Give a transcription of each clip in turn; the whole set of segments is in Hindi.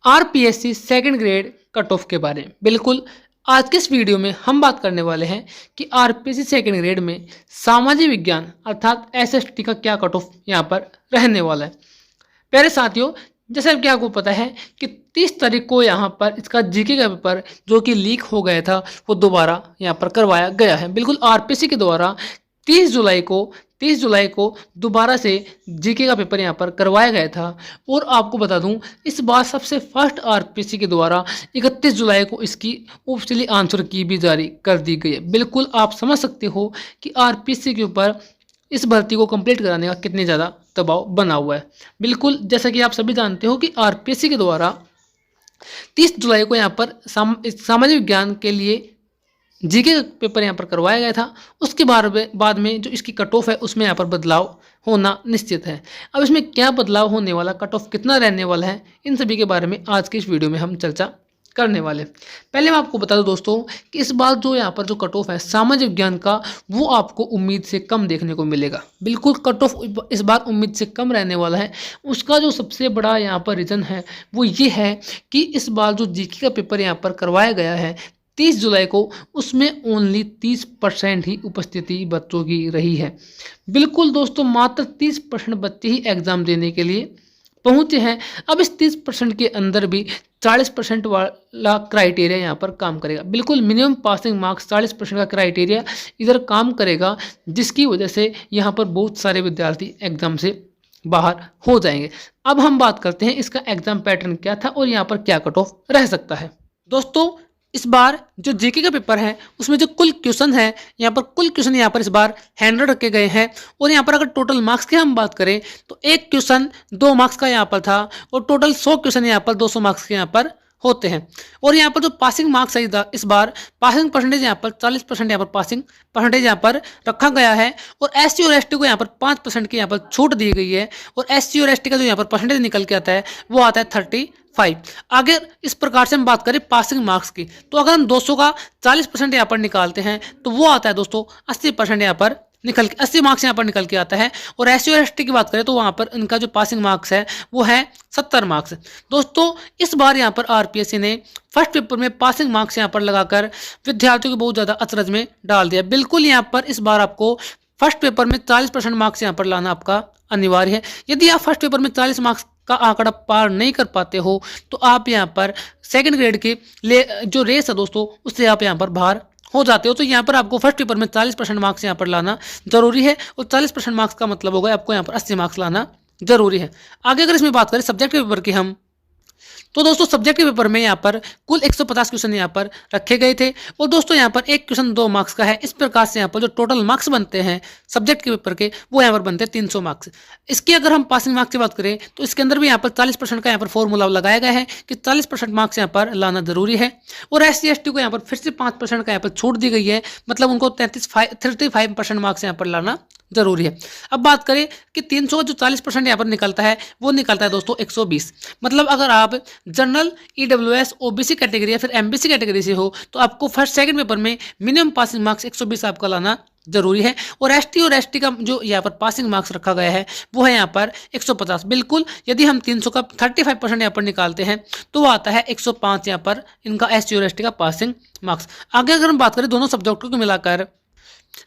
RPSC second grade cut off के बारे में। बिल्कुल आज के इस वीडियो में हम बात करने वाले हैं कि आरपीएससी सेकंड ग्रेड में सामाजिक विज्ञान अर्थात एसएसटी का क्या कट ऑफ यहाँ पर रहने वाला है। प्यारे साथियों, जैसे कि आपको पता है कि 30 तारीख को यहाँ पर इसका जीके का पेपर जो कि लीक हो गया था वो दोबारा यहाँ पर करवाया गया है। बिल्कुल आरपीएससी के द्वारा 30 जुलाई को दोबारा से जीके का पेपर यहाँ पर करवाया गया था। और आपको बता दूं, इस बार सबसे फर्स्ट आरपीएससी के द्वारा 31 जुलाई को इसकी ऑफिशियली आंसर की भी जारी कर दी गई है। बिल्कुल आप समझ सकते हो कि आरपीएससी के ऊपर इस भर्ती को कंप्लीट कराने का कितने ज़्यादा दबाव बना हुआ है। बिल्कुल जैसा कि आप सभी जानते हो कि आरपीएससी के द्वारा 30 जुलाई को यहाँ पर सामाजिक विज्ञान के लिए जीके का पेपर यहाँ पर करवाया गया था। उसके बाद में जो इसकी कट ऑफ है उसमें यहाँ पर बदलाव होना निश्चित है। अब इसमें क्या बदलाव होने वाला, कट ऑफ कितना रहने वाला है, इन सभी के बारे में आज की इस वीडियो में हम चर्चा करने वाले। पहले मैं आपको बता दूं दोस्तों कि इस बार जो यहाँ पर जो कट ऑफ है सामाजिक विज्ञान का वो आपको उम्मीद से कम देखने को मिलेगा। बिल्कुल कट ऑफ इस बार उम्मीद से कम रहने वाला है। उसका जो सबसे बड़ा यहाँ पर रीज़न है वो ये है कि इस बार जो जीके का पेपर यहाँ पर करवाया गया है 30 जुलाई को, उसमें ओनली 30% ही उपस्थिति बच्चों की रही है। बिल्कुल दोस्तों, मात्र 30% बच्चे ही एग्ज़ाम देने के लिए पहुंचे हैं। अब इस 30% के अंदर भी 40% वाला क्राइटेरिया यहाँ पर काम करेगा। बिल्कुल मिनिमम पासिंग मार्क्स 40% का क्राइटेरिया इधर काम करेगा, जिसकी वजह से यहाँ पर बहुत सारे विद्यार्थी एग्ज़ाम से बाहर हो जाएंगे। अब हम बात करते हैं इसका एग्ज़ाम पैटर्न क्या था और यहाँ पर क्या कट ऑफ रह सकता है। दोस्तों इस बार जो जीके का पेपर है उसमें जो कुल क्वेश्चन है यहाँ पर इस बार 100 रखे गए हैं। और यहाँ पर अगर टोटल मार्क्स की हम बात करें तो एक क्वेश्चन 2 मार्क्स का यहाँ पर था और टोटल 100 क्वेश्चन यहाँ पर 200 मार्क्स के यहाँ पर होते हैं। और यहाँ पर जो पासिंग मार्क्स है इस बार पासिंग परसेंटेज यहाँ पर 40% यहाँ पर पासिंग परसेंटेज यहाँ पर रखा गया है। और एससी और एसटी को यहाँ पर 5% की यहाँ पर छूट दी गई है। और एससी और एसटी का जो यहाँ पर परसेंटेज निकल के आता है वो आता है 35। अगर इस प्रकार से हम बात करें पासिंग मार्क्स की तो अगर हम 200 का 40% यहाँ पर निकालते हैं तो वो आता है दोस्तों 80% यहाँ पर 80 मार्क्स यहाँ पर निकल के आता है। और एससी और एसटी की बात करें तो वहाँ पर इनका जो पासिंग मार्क्स है वो है 70 मार्क्स। दोस्तों इस बार यहाँ पर आरपीएससी ने फर्स्ट पेपर में पासिंग मार्क्स यहाँ पर लगाकर विद्यार्थियों को बहुत ज़्यादा अचरज में डाल दिया। बिल्कुल यहाँ पर इस बार आपको फर्स्ट पेपर में 40% मार्क्स यहाँ पर लाना आपका अनिवार्य है। यदि आप फर्स्ट पेपर में 40 मार्क्स का आंकड़ा पार नहीं कर पाते हो तो आप यहाँ पर सेकंड ग्रेड के जो रेस है दोस्तों उससे आप यहाँ पर बाहर हो जाते हो। तो यहाँ पर आपको फर्स्ट पेपर में 40% मार्क्स यहाँ पर लाना जरूरी है। और 40% मार्क्स का मतलब होगा आपको यहाँ पर 80 मार्क्स लाना जरूरी है। आगे अगर इसमें बात करें सब्जेक्ट के पेपर की हम तो दोस्तों सब्जेक्ट के पेपर में यहाँ पर कुल 150 क्वेश्चन यहाँ पर रखे गए थे। और दोस्तों यहाँ पर एक क्वेश्चन 2 मार्क्स का है। इस प्रकार से यहाँ पर जो टोटल मार्क्स बनते हैं सब्जेक्ट के पेपर के वो यहाँ पर बनते हैं 300 मार्क्स। इसकी अगर हम पासिंग मार्क्स की बात करें तो इसके अंदर भी यहाँ पर 40% का यहाँ पर फॉर्मूला लगाया गया है कि 40% मार्क्स यहाँ पर लाना जरूरी है। और एससी एसटी को यहाँ पर फिर से 5% का यहाँ पर छूट दी गई है, मतलब उनको 35% मार्क्स यहाँ पर लाना जरूरी है। अब बात करें कि 300 जो 40% यहाँ पर निकलता है वो निकलता है दोस्तों 120। मतलब अगर आप जनरल ईडब्ल्यूएस ओबीसी कैटेगरी या फिर एमबीसी कैटेगरी से हो तो आपको फर्स्ट सेकंड पेपर में मिनिमम पासिंग मार्क्स 120 आपका लाना जरूरी है। और एसटी का जो यहाँ पर पासिंग मार्क्स रखा गया है वो है यहाँ पर 150। बिल्कुल यदि हम 300 का 35% यहाँ पर निकालते हैं तो वो आता है 105 यहाँ पर इनका एसटी और एसटी का पासिंग मार्क्स। आगे अगर हम बात करें दोनों सब्जेक्टों को मिलाकर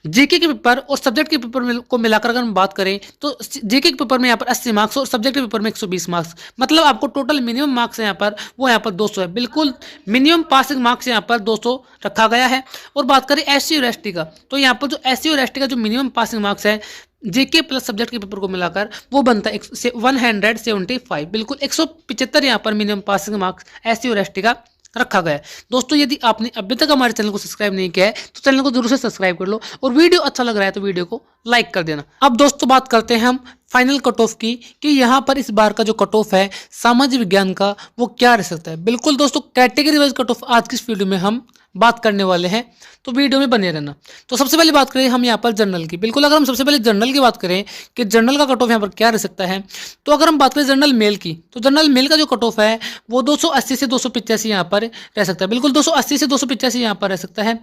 जीके के पेपर और सब्जेक्ट के पेपर को मिलाकर अगर हम बात करें तो जीके के पेपर में यहाँ पर 80 मार्क्स और सब्जेक्ट के पेपर में 120 मार्क्स, मतलब आपको टोटल मिनिमम मार्क्स यहाँ पर वो यहाँ पर 200 है। बिल्कुल मिनिमम पासिंग मार्क्स यहाँ पर 200 रखा गया है। और बात करें एससी और एसटी का तो यहाँ पर जो एससी और एसटी का जो मिनिमम पासिंग मार्क्स है जीके प्लस सब्जेक्ट के पेपर को मिलाकर वो बनता है 175। बिल्कुल 175 यहाँ पर मिनिमम पासिंग मार्क्स एससी और एसटी का रखा गया है। दोस्तों यदि आपने अभी तक हमारे चैनल को सब्सक्राइब नहीं किया है तो चैनल को जरूर से सब्सक्राइब कर लो और वीडियो अच्छा लग रहा है तो वीडियो को लाइक कर देना। अब दोस्तों बात करते हैं हम फाइनल कट ऑफ की कि यहाँ पर इस बार का जो कट ऑफ है सामाजिक विज्ञान का वो क्या रह सकता है। बिल्कुल दोस्तों कैटेगरी वाइज कट ऑफ आज की इस वीडियो में हम बात करने वाले हैं, तो वीडियो में बने रहना। तो सबसे पहले बात करें हम यहाँ पर जनरल की। बिल्कुल अगर हम सबसे पहले जनरल की बात करें कि जनरल का कट ऑफ यहाँ पर क्या रह सकता है तो अगर हम बात करें जनरल मेल की तो जनरल मेल का जो कट ऑफ है वो 280 से 285 यहाँ पर रह सकता है। बिल्कुल 280 से 285 यहाँ पर रह सकता है।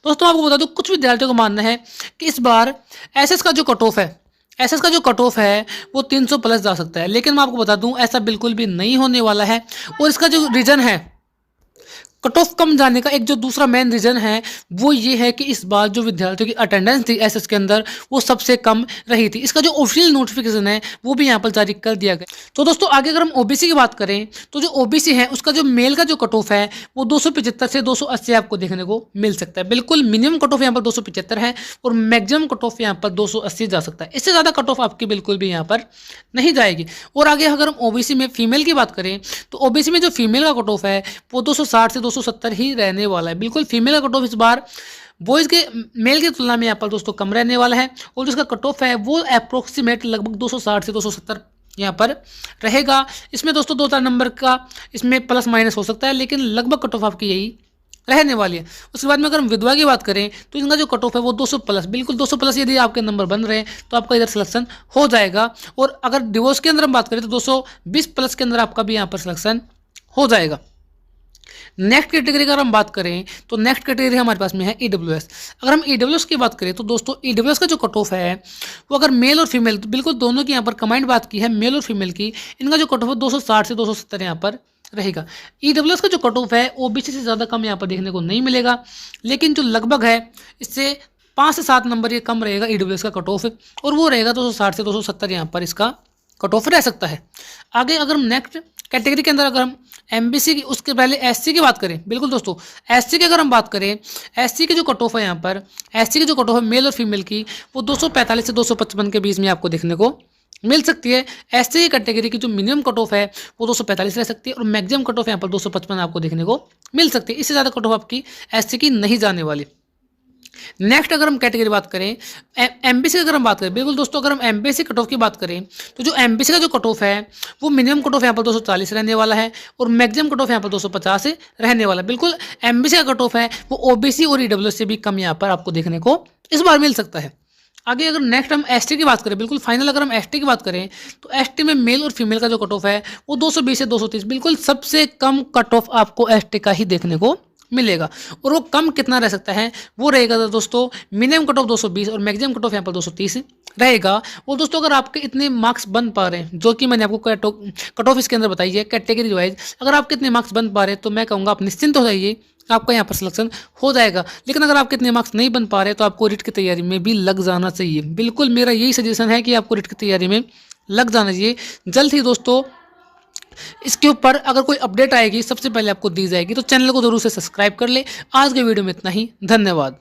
दोस्तों आपको बता दूं कुछ विद्यार्थियों का मानना है कि इस बार एसएस का जो कट ऑफ है एसएस का जो कट ऑफ है वो 300 प्लस जा सकता है, लेकिन मैं आपको बता दूं ऐसा बिल्कुल भी नहीं होने वाला है। और इसका जो रीज़न है कट ऑफ कम जाने का, एक जो दूसरा मेन रीज़न है वो ये है कि इस बार जो विद्यार्थियों की अटेंडेंस थी एसएस के अंदर वो सबसे कम रही थी। इसका जो ऑफिशियल नोटिफिकेशन है वो भी यहाँ पर जारी कर दिया गया। तो दोस्तों आगे अगर हम ओबीसी की बात करें तो जो ओबीसी है उसका जो मेल का जो कट ऑफ है वो 275 से 280 आपको देखने को मिल सकता है। बिल्कुल मिनिमम कट ऑफ यहाँ पर 275 है और मैक्सिमम कट ऑफ यहाँ पर 280 जा सकता है। इससे ज़्यादा कट ऑफ आपकी बिल्कुल भी यहाँ पर नहीं जाएगी। और आगे अगर हम ओबीसी में फीमेल की बात करें तो ओबीसी में जो फीमेल का कट ऑफ है वो 260 से 270 ही रहने वाला है। बिल्कुल फीमेल का कट ऑफ इस बार बॉयज़ के मेल की तुलना में यहाँ पर दोस्तों कम रहने वाला है और जिसका कट ऑफ है वो अप्रोक्सीमेट लगभग 260 से 270 यहाँ पर रहेगा। इसमें दोस्तों 2-4 नंबर का इसमें प्लस माइनस हो सकता है, लेकिन लगभग कट ऑफ आपकी यही रहने वाली है। उसके बाद में अगर हम विधवा की बात करें तो इनका जो कट ऑफ है वो 200 प्लस, बिल्कुल 200 प्लस यदि आपके नंबर बन रहे हैं तो आपका इधर सिलेक्शन हो जाएगा। और अगर डिवोर्स के अंदर हम बात करें तो 220 प्लस के अंदर आपका भी यहाँ पर सिलेक्शन हो जाएगा। नेक्स्ट कैटेगरी अगर हम बात करें तो नेक्स्ट कैटेगरी हमारे पास में है ईडब्ल्यूएस। अगर हम ईडब्ल्यूएस की बात करें तो दोस्तों ईडब्ल्यूएस का जो कट ऑफ है वो अगर मेल और फीमेल, तो बिल्कुल दोनों की यहाँ पर कमांड बात की है मेल और फीमेल की, इनका जो कट ऑफ है 260 से 270 यहाँ पर रहेगा। ईडब्ल्यूएस का जो कट ऑफ है ओबीसी से ज़्यादा कम यहाँ पर देखने को नहीं मिलेगा, लेकिन जो लगभग है इससे 5 से 7 नंबर ये कम रहेगा ईडब्ल्यूएस का कट ऑफ, और वो रहेगा 260 से 270 यहाँ पर इसका कट ऑफ रह सकता है। आगे अगर हम नेक्स्ट कैटेगरी के अंदर अगर हम एमबीसी की, उसके पहले एससी की बात करें, बिल्कुल दोस्तों एससी की अगर हम बात करें, एससी की जो कट ऑफ है यहाँ पर, एससी की जो कट ऑफ है मेल और फीमेल की वो 245 से 255 के बीच में आपको देखने को मिल सकती है। एससी की कैटेगरी की जो मिनिमम कट ऑफ है वो 245 रह सकती है और मैक्सिमम कट ऑफ यहाँ पर 255 आपको देखने को मिल सकती है। इससे ज़्यादा कट ऑफ आपकी एससी की नहीं जाने वाली। नेक्स्ट अगर हम कैटेगरी बात करें एमबीसी की अगर हम बात करें, बिल्कुल दोस्तों अगर हम एमबीसी कट ऑफ की बात करें तो जो एमबीसी का जो कट ऑफ है वो मिनिमम कट ऑफ यहाँ पर 240 रहने वाला है और मैक्सिमम कट ऑफ यहाँ पर 250 रहने वाला है। बिल्कुल एमबीसी का कट ऑफ है वो ओबीसी और ईडब्ल्यूएस से भी कम यहाँ पर आपको देखने को इस बार मिल सकता है। आगे अगर नेक्स्ट हम एसटी की बात करें, बिल्कुल फाइनल अगर हम एसटी की बात करें तो एसटी में मेल और फीमेल का जो कट ऑफ है वो 220 से 230, बिल्कुल सबसे कम कट ऑफ आपको एसटी का ही देखने को मिलेगा। और वो कम कितना रह सकता है वो रहेगा दोस्तों मिनिमम कट ऑफ 220 और मैक्सिमम कट ऑफ यहाँ पर 230 रहेगा। और दोस्तों अगर आपके इतने मार्क्स बन पा रहे हैं जो कि मैंने आपको कट ऑफ इसके अंदर बताई है कैटेगरी वाइज, अगर आपके इतने मार्क्स बन पा रहे हैं तो मैं कहूँगा आप निश्चिंत हो जाइए, आपका यहाँ पर सिलेक्शन हो जाएगा। लेकिन अगर आपके इतने मार्क्स नहीं बन पा रहे तो आपको रिट की तैयारी में भी लग जाना चाहिए। बिल्कुल मेरा यही सजेशन है कि आपको रिट की तैयारी में लग जाना चाहिए। जल्द ही दोस्तों इसके ऊपर अगर कोई अपडेट आएगी सबसे पहले आपको दी जाएगी, तो चैनल को जरूर से सब्सक्राइब कर ले। आज के वीडियो में इतना ही, धन्यवाद।